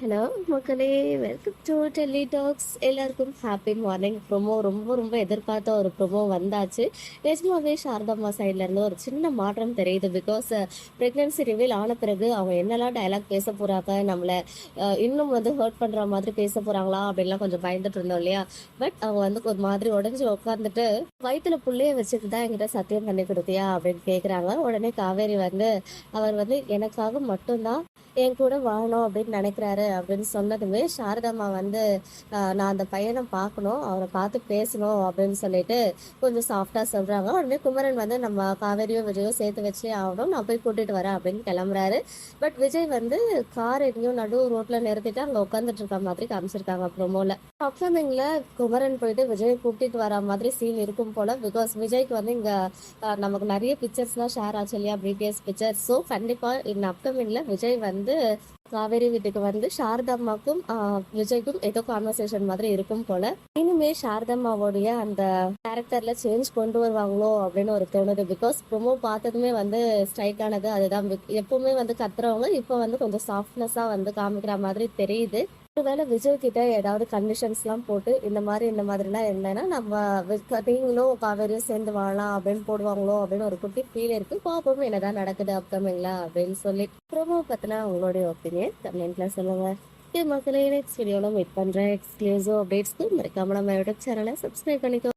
Hello மக்களே, welcome to Delhi tax. எல்லாருக்கும் happy morning. Promo ரொம்ப ரொம்ப எதிர்பார்த்த ஒரு ப்ரொமோ வந்தாச்சு. நிஜமாவே சாரதாம்மா சைட்ல இருந்து ஒரு சின்ன மாற்றம் தெரியுது. பிகாஸ் ப்ரெக்னன்சி ரிவீல் ஆன பிறகு அவங்க என்னெல்லாம் டயலாக் பேச போறாங்க, நம்மளை இன்னும் ஹர்ட் பண்ற மாதிரி பேச போறாங்களா அப்படின்லாம் கொஞ்சம் பயந்துட்டு இருந்தோம் இல்லையா. பட் அவங்க ஒரு மாதிரி உடஞ்சி உட்காந்துட்டு வயிற்றுல புள்ளைய வச்சுட்டு தான் என்கிட்ட சத்தியம் பண்ணி கொடுத்தியா அப்படின்னு கேட்குறாங்க. உடனே காவேரி அவர் எனக்காக மட்டும்தான் என் கூட வாழணும் அப்படின்னு நினைக்கிறாரு அப்படின்னு சொன்னதுமே சாரதாம்மா நான் அந்த பையனை பார்க்கணும், அவரை பார்த்து பேசணும் அப்படின்னு சொல்லிட்டு கொஞ்சம் சாஃப்டா சொல்றாங்க. உடனே குமரன் நம்ம காவேரியோ விஜயோ சேர்த்து வச்சே ஆகணும், நான் போய் கூட்டிட்டு வரேன் அப்படின்னு கிளம்புறாரு. பட் விஜய் கார் எங்கேயும் நடு ரோட்ல நிறுத்திட்டு அங்க உட்காந்துட்டு இருக்க மாதிரி காமிச்சிருக்காங்க ப்ரோமோல. அப்கமிங்ல குமரன் போயிட்டு விஜய் கூட்டிட்டு வர மாதிரி சீன் இருக்கும் போல. பிகாஸ் விஜய்க்கு இங்க நமக்கு நிறைய பிக்சர்ஸ்லாம் ஷேர் ஆச்சு இல்லையா, ப்ரீவியஸ் பிக்சர். ஸோ கண்டிப்பா இந்த அப்கமிங்ல விஜய் காவேரி வீட்டுக்கு சாரதாம்மாக்கும் விஜய்க்கும் ஏதோ கான்வர்சேஷன் மாதிரி இருக்கும் போல. இனிமே சாரதாம்மாவோடைய அந்த கேரக்டர்ல சேஞ்ச் கொண்டு வருவாங்களோ அப்படின்னு ஒரு தோணுது. பிகாஸ் ப்ரொமோ பார்த்ததுமே ஸ்ட்ரைக் ஆனது அதுதான். எப்பவுமே கத்துறவங்க இப்போ கொஞ்சம் சாஃப்ட்னஸா காமிக்கிற மாதிரி தெரியுது. ஒருவேளை விஜய் கிட்ட ஏதாவது கண்டிஷன்ஸ்லாம் போட்டு இந்த மாதிரிலாம் இருந்தேன்னா நம்ம நீங்களும் காவேரியும் சேர்ந்து வாழலாம் அப்படின்னு போடுவாங்களோ அப்படின்னு ஒரு குட்டி ஃபீல் இருக்கு. பாப்போம் என்னதான் நடக்குது அப்கமிங்ல அப்படின்னு சொல்லி. ப்ரோமோ பத்தினா உங்களுடைய ஒப்பீனியன் கமெண்ட்ல சொல்லுங்க. இது மக்களே, நெக்ஸ்ட் வீடியோல மீட் பண்றேன். எக்ஸ்க்ளூசிவ் அப்டேட்ஸ்க்கு மறக்காம நம்ம யூடியூப் சேனலை சப்ஸ்கிரைப் பண்ணிக்கோ.